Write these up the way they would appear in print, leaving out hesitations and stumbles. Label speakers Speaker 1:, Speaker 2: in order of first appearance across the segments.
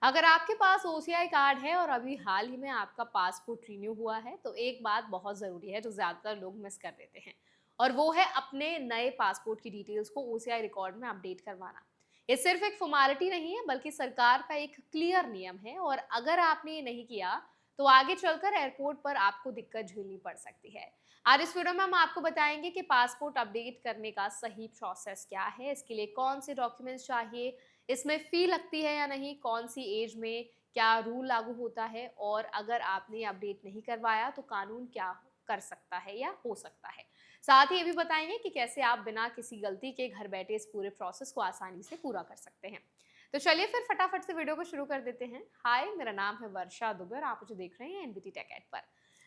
Speaker 1: अगर आपके पास OCI card है और अभी हाल ही में आपका पासपोर्ट रिन्यू हुआ है तो एक बात बहुत ज़रूरी है जो ज़्यादातर लोग मिस कर देते हैं और वो है अपने नए पासपोर्ट की डिटेल्स को ओसीआई रिकॉर्ड में अपडेट करवाना। ये सिर्फ एक फॉर्मेलिटी नहीं है बल्कि सरकार का एक क्लियर नियम है और अगर आपने ये नहीं किया तो आगे चलकर एयरपोर्ट पर आपको दिक्कत झेलनी पड़ सकती है। आज इस वीडियो में हम आपको बताएंगे कि पासपोर्ट अपडेट करने का सही प्रोसेस क्या है, इसके लिए कौन से डॉक्यूमेंट्स चाहिए, इसमें फ़ी लगती है या नहीं, कौन-सी एज में क्या रूल लागू होता है और अगर आपने अपडेट नहीं करवाया तो कानून क्या कर सकता है या हो सकता है। साथ ही ये भी बताएँगे कि कैसे आप बिना किसी गलती के घर बैठे इस पूरे प्रोसेस को आसानी से पूरा कर सकते हैं। तो चलिए फिर फटाफट से वीडियो को शुरू कर देते हैं। हाय, मेरा नाम है वर्षा दुबे और आप मुझे देख रहे हैं एनबीटी टेक एड पर।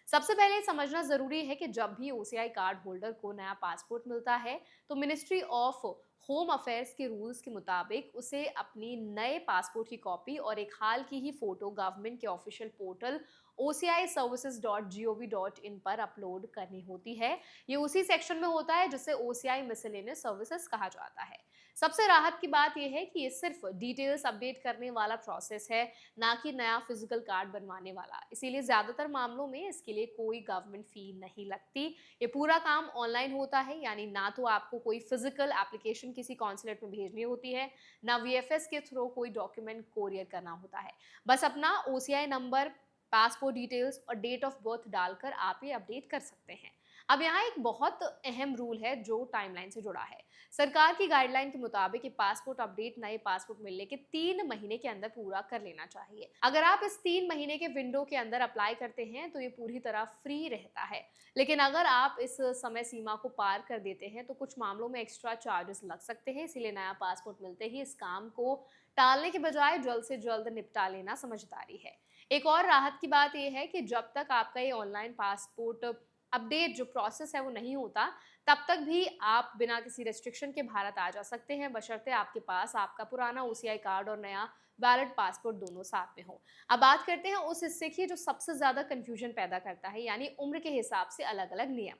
Speaker 1: सबसे पहले ये समझना ज़रूरी है कि जब भी ओसीआई कार्ड होल्डर को नया पासपोर्ट मिलता है, तो मिनिस्ट्री ऑफ होम अफेयर्स के रूल्स के मुताबिक उसे अपनी नए पासपोर्ट की कॉपी और एक हाल की ही फोटो गवर्नमेंट के ऑफिशियल पोर्टल ociservices.gov.in पर अपलोड करनी होती है। ये उसी सेक्शन में होता है जिसे ओसीआई मिसलेनियस सर्विसेज कहा जाता है। सबसे राहत की बात यह है कि ये सिर्फ डिटेल्स अपडेट करने वाला प्रोसेस है, ना कि नया फिजिकल कार्ड बनवाने वाला। इसीलिए ज्यादातर मामलों में इसके लिए कोई गवर्नमेंट फी नहीं लगती। ये पूरा काम ऑनलाइन होता है, यानी ना तो आपको कोई फिजिकल एप्लीकेशन किसी कॉन्सुलेट में भेजनी होती है, ना वीएफएस के थ्रू कोई डॉक्यूमेंट कोरियर करना होता है। बस अपना ओसीआई नंबर, पासपोर्ट डिटेल्स और डेट ऑफ बर्थ डालकर आप ये अपडेट कर सकते हैं। अब यहाँ एक बहुत अहम रूल है जो टाइमलाइन से जुड़ा है। सरकार की गाइडलाइन के मुताबिक ये पासपोर्ट अपडेट नए पासपोर्ट मिलने के 3 महीने के अंदर पूरा कर लेना चाहिए। अगर आप इस 3 महीने के विंडो के अंदर अप्लाई करते हैं तो ये पूरी तरह फ्री रहता है, लेकिन अगर आप इस समय सीमा को पार कर देते हैं तो कुछ मामलों में एक्स्ट्रा चार्जेस लग सकते हैं। इसीलिए नया पासपोर्ट मिलते ही इस काम को टालने के बजाय जल्द से जल्द निपटा लेना समझदारी है। एक और राहत की बात यह है कि जब तक आपका ये ऑनलाइन पासपोर्ट अपडेट जो प्रोसेस है वो नहीं होता, तब तक भी आप बिना किसी रेस्ट्रिक्शन के भारत आ जा सकते हैं, बशर्ते आपके पास आपका पुराना ओसीआई कार्ड और नया वैलिड पासपोर्ट दोनों साथ में हो। अब बात करते हैं उस हिस्से की जो सबसे ज्यादा कंफ्यूजन पैदा करता है, यानी उम्र के हिसाब से अलग अलग नियम।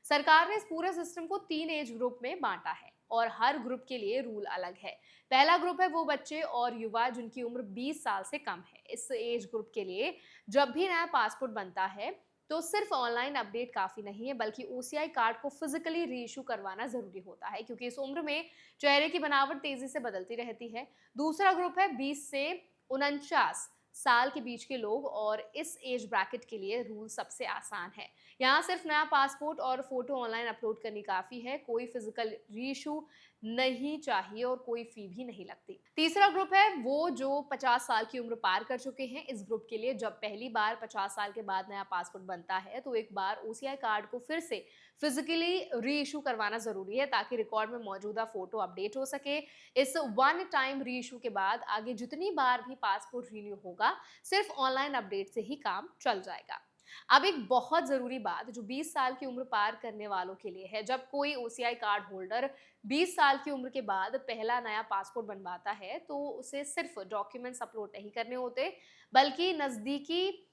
Speaker 1: सरकार ने इस पूरे सिस्टम को 3 एज ग्रुप में बांटा है और हर ग्रुप के लिए रूल अलग है। पहला ग्रुप है वो बच्चे और युवा जिनकी उम्र 20 साल से कम है। इस एज ग्रुप के लिए जब भी नया पासपोर्ट बनता है तो सिर्फ ऑनलाइन अपडेट काफी नहीं है, बल्कि ओसीआई कार्ड को फिजिकली रीइशू करवाना जरूरी होता है, क्योंकि इस उम्र में चेहरे की बनावट तेजी से बदलती रहती है। दूसरा ग्रुप है 20 से 49 साल के बीच के लोग और इस एज ब्रैकेट के लिए रूल सबसे आसान है। यहाँ सिर्फ नया पासपोर्ट और फोटो ऑनलाइन अपलोड करनी काफी है, कोई फिजिकल रीइशू नहीं चाहिए और कोई फी भी नहीं लगती। तीसरा ग्रुप है वो जो 50 साल की उम्र पार कर चुके हैं। इस ग्रुप के लिए जब पहली बार 50 साल के बाद नया पासपोर्ट बनता है तो एक बार ओसीआई कार्ड को फिर से फिजिकली री इशू करवाना जरूरी है, ताकि रिकॉर्ड में मौजूदा फोटो अपडेट हो सके। इस वन टाइम री इशू के बाद आगे जितनी बार भी पासपोर्ट रिन्यू होगा, सिर्फ ऑनलाइन अपडेट से ही काम चल जाएगा। अब एक बहुत जरूरी बात जो 20 साल की उम्र पार करने वालों के लिए है, जब कोई ओसीआई कार्ड होल्डर 20 साल की उम्र के बाद पहला नया पासपोर्ट बनवाता है तो उसे सिर्फ डॉक्यूमेंट्स अपलोड नहीं करने होते, बल्कि नजदीकी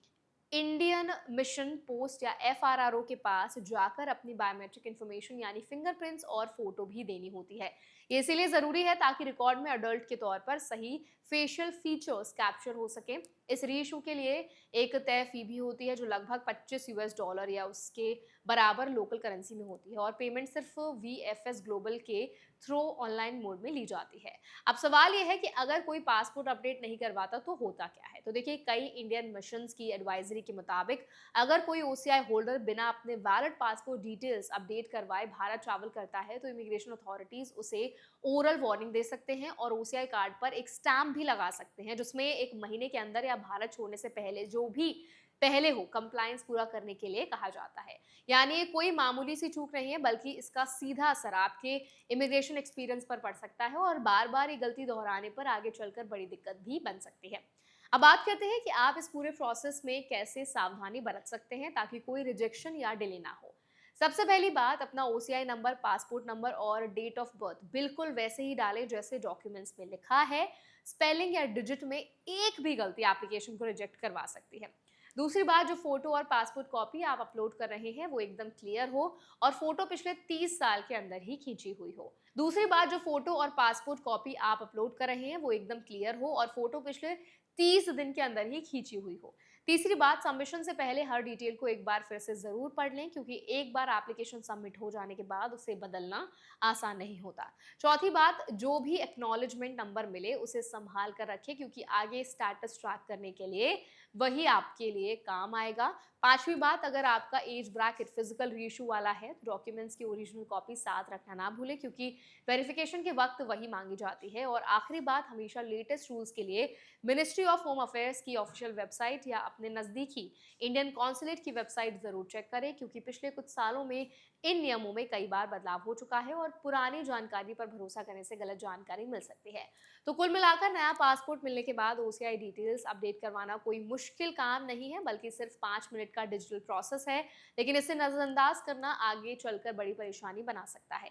Speaker 1: इंडियन मिशन पोस्ट या एफआरआरओ के पास जाकर अपनी बायोमेट्रिक इन्फॉर्मेशन यानी फिंगरप्रिंट्स और फोटो भी देनी होती है। ये इसीलिए जरूरी है ताकि रिकॉर्ड में अडल्ट के तौर पर सही फेशियल फीचर्स कैप्चर हो सके। इस रीइशू के लिए एक तय फी भी होती है जो लगभग $25 या उसके बराबर लोकल करेंसी में होती है और पेमेंट सिर्फ वीएफएस ग्लोबल के थ्रू ऑनलाइन मोड में ली जाती है। अब सवाल यह है कि अगर कोई पासपोर्ट अपडेट नहीं करवाता तो होता क्या है। तो देखिए, कई इंडियन मिशंस की एडवाइजरी के मुताबिक अगर कोई ओसीआई होल्डर बिना अपने वैलिड पासपोर्ट डिटेल्स अपडेट करवाए भारत ट्रैवल करता है तो इमिग्रेशन अथॉरिटीज उसे ओरल वार्निंग दे सकते हैं और ओसीआई कार्ड पर एक स्टैम्प भी लगा सकते हैं जिसमें 1 महीने के अंदर या भारत छोड़ने से पहले जो भी पहले हो कंप्लायंस पूरा करने के लिए कहा जाता है। यानी ये कोई मामूली सी चूक नहीं है, बल्कि इसका सीधा असर आपके इमिग्रेशन एक्सपीरियंस पर पड़ सकता है और बार बार ये गलती दोहराने पर आगे चलकर बड़ी दिक्कत भी बन सकती है। अब बात करते हैं कि आप इस पूरे प्रोसेस में कैसे सावधानी बरत सकते हैं ताकि कोई रिजेक्शन या डिले ना हो। सबसे पहली बात, अपना ओसीआई नंबर, पासपोर्ट नंबर और डेट ऑफ बर्थ बिल्कुल वैसे ही डालें जैसे डॉक्यूमेंट्स में लिखा है। स्पेलिंग या डिजिट में एक भी गलती एप्लीकेशन को रिजेक्ट करवा सकती है। दूसरी बात, जो फोटो और पासपोर्ट कॉपी आप अपलोड कर रहे हैं वो एकदम क्लियर हो और फोटो पिछले 30 साल के अंदर ही खींची हुई हो। दूसरी बात, जो फोटो और पासपोर्ट कॉपी आप अपलोड कर रहे हैं वो एकदम क्लियर हो और फोटो पिछले 30 दिन के अंदर ही खींची हुई हो। तीसरी बात, सबमिशन से पहले हर डिटेल को एक बार फिर से ज़रूर पढ़ लें, क्योंकि एक बार एप्लीकेशन सबमिट हो जाने के बाद उसे बदलना आसान नहीं होता। चौथी बात, जो भी एक्नॉलेजमेंट नंबर मिले उसे संभाल कर रखें, क्योंकि आगे स्टेटस ट्रैक करने के लिए वही आपके लिए काम आएगा। पांचवी बात, अगर आपका एज ब्रैकेट फिजिकल रीइश्यू वाला है तो डॉक्यूमेंट्स की ओरिजिनल कॉपी साथ रखना ना भूलें, क्योंकि वेरिफिकेशन के वक्त वही मांगी जाती है। और आखिरी बात, हमेशा लेटेस्ट रूल्स के लिए मिनिस्ट्री ऑफ होम अफेयर्स की ऑफिशियल वेबसाइट या अपने नज़दीकी इंडियन कॉन्सुलेट की वेबसाइट ज़रूर चेक करें, क्योंकि पिछले कुछ सालों में इन नियमों में कई बार बदलाव हो चुका है और पुरानी जानकारी पर भरोसा करने से गलत जानकारी मिल सकती है। तो कुल मिलाकर नया पासपोर्ट मिलने के बाद ओसीआई डिटेल्स अपडेट करवाना कोई मुश्किल काम नहीं है, बल्कि सिर्फ 5 मिनट का डिजिटल प्रोसेस है। लेकिन इसे नजरअंदाज करना आगे चलकर बड़ी परेशानी बना सकता है।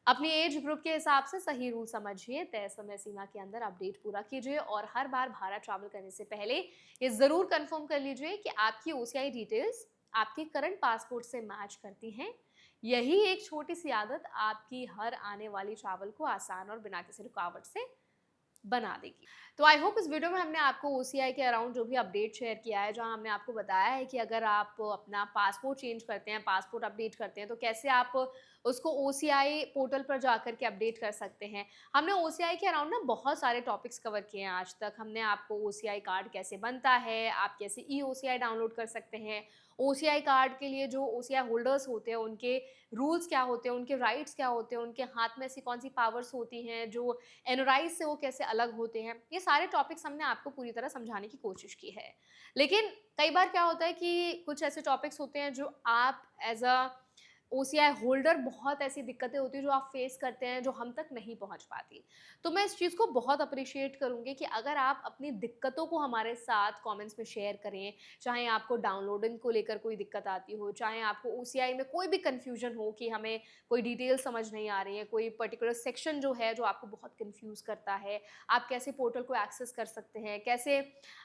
Speaker 1: अपनी एज ग्रुप के हिसाब से सही रूल समझिए, तय समय सीमा के अंदर अपडेट पूरा कीजिए और हर बार भारत ट्रैवल करने से पहले ये जरूर कंफर्म कर लीजिए कि आपकी ओसीआई डिटेल्स आपके करंट पासपोर्ट से मैच करती हैं। यही एक छोटी सी आदत आपकी हर आने वाली ट्रैवल को आसान और बिना किसी रुकावट से बना देगी। तो आई होप इस वीडियो में हमने आपको ओसीआई के अराउंड जो भी अपडेट शेयर किया है, जहां हमने आपको बताया है कि अगर आप अपना पासपोर्ट चेंज करते हैं, पासपोर्ट अपडेट करते हैं, तो कैसे आप उसको ओसीआई पोर्टल पर जाकर के अपडेट कर सकते हैं। हमने ओसीआई के अराउंड ना बहुत सारे टॉपिक्स कवर किए हैं आज तक। हमने आपको ओसीआई कार्ड कैसे बनता है, आप कैसे ई ओसीआई डाउनलोड कर सकते हैं, ओसीआई कार्ड के लिए जो ओसीआई होल्डर्स होते हैं उनके रूल्स क्या होते हैं, उनके राइट्स क्या होते हैं, उनके हाथ में ऐसी कौन सी पावर्स होती हैं, जो एनोराइज से वो कैसे अलग होते हैं। ये सारे टॉपिक्स हमने आपको पूरी तरह समझाने की कोशिश की है। लेकिन कई बार क्या होता है कि कुछ ऐसे टॉपिक्स होते हैं जो आप एज अ ओसीआई होल्डर बहुत ऐसी दिक्कतें होती हैं जो आप फेस करते हैं, जो हम तक नहीं पहुंच पाती। तो मैं इस चीज़ को बहुत अप्रिशिएट करूंगी कि अगर आप अपनी दिक्कतों को हमारे साथ कमेंट्स में शेयर करें, चाहे आपको डाउनलोडिंग को लेकर कोई दिक्कत आती हो, चाहे आपको ओसीआई में कोई भी कन्फ्यूजन हो कि हमें कोई डिटेल समझ नहीं आ रही है, कोई पर्टिकुलर सेक्शन जो है जो आपको बहुत कन्फ्यूज़ करता है, आप कैसे पोर्टल को एक्सेस कर सकते हैं, कैसे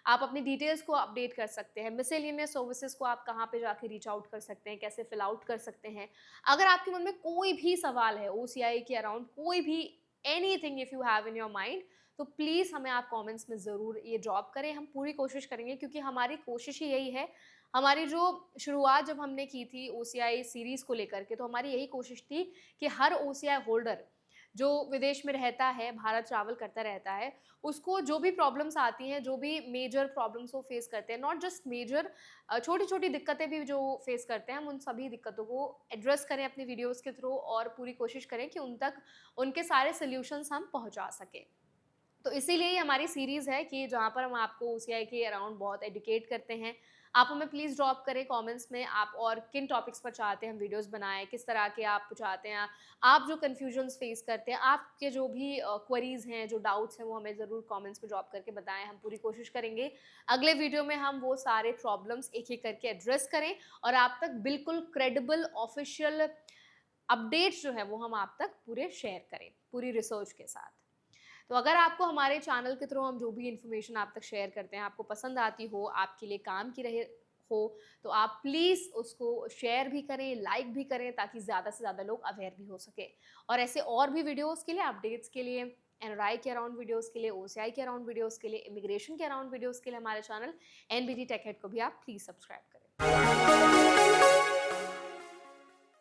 Speaker 1: आप अपनी डिटेल्स को अपडेट कर सकते हैं, मिसलेनियस सर्विसेज को आप कहाँ पे जाके रीच आउट कर सकते हैं, कैसे फिल आउट कर सकते हैं। अगर आपके मन में कोई भी सवाल है ओसीआई के अराउंड, कोई भी anything if you have in your mind, तो प्लीज़ हमें आप कमेंट्स में ज़रूर ये ड्रॉप करें। हम पूरी कोशिश करेंगे, क्योंकि हमारी कोशिश ही यही है। हमारी जो शुरुआत जब हमने की थी ओसीआई सीरीज़ को लेकर के, तो हमारी यही कोशिश थी कि हर ओसीआई होल्डर जो विदेश में रहता है, भारत ट्रैवल करता रहता है, उसको जो भी प्रॉब्लम्स आती हैं, जो भी मेजर प्रॉब्लम्स वो फेस करते हैं, नॉट जस्ट मेजर, छोटी-छोटी दिक्कतें भी जो फेस करते हैं, हम उन सभी दिक्कतों को एड्रेस करें अपनी वीडियोज़ के थ्रू और पूरी कोशिश करें कि उन तक उनके सारे सॉल्यूशंस हम पहुँचा सकें। तो इसीलिए ये हमारी सीरीज़ है कि जहाँ पर हम आपको ओसीआई के अराउंड बहुत एजुकेट करते हैं। आप हमें प्लीज़ ड्रॉप करें कमेंट्स में, आप और किन टॉपिक्स पर चाहते हैं हम वीडियोज़ बनाएँ, किस तरह के आप चाहते हैं। आप जो कन्फ्यूजन्स फेस करते हैं, आपके जो भी क्वेरीज़ हैं, जो डाउट्स हैं, वो हमें ज़रूर कमेंट्स में ड्रॉप करके बताएँ। हम पूरी कोशिश करेंगे अगले वीडियो में हम वो सारे प्रॉब्लम्स एक-एक करके एड्रेस करें और आप तक बिल्कुल क्रेडिबल ऑफ़िशियल अपडेट्स जो है वो हम आप तक पूरे शेयर करें, पूरी रिसर्च के साथ। तो अगर आपको हमारे चैनल के थ्रू हम जो भी इन्फॉर्मेशन आप तक शेयर करते हैं आपको पसंद आती हो, आपके लिए काम की रहे हो, तो आप प्लीज़ उसको शेयर भी करें, लाइक भी करें, ताकि ज़्यादा से ज़्यादा लोग अवेयर भी हो सके। और ऐसे और भी वीडियोज़ के लिए, अपडेट्स के लिए, एनआरआई के अराउंड वीडियोज़ के लिए, ओसीआई के अराउंड वीडियोज़ के लिए, इमिग्रेशन के अराउंड वीडियोज़ के लिए हमारे चैनल एनबीटी टेक हेड को भी आप प्लीज़ सब्सक्राइब करें।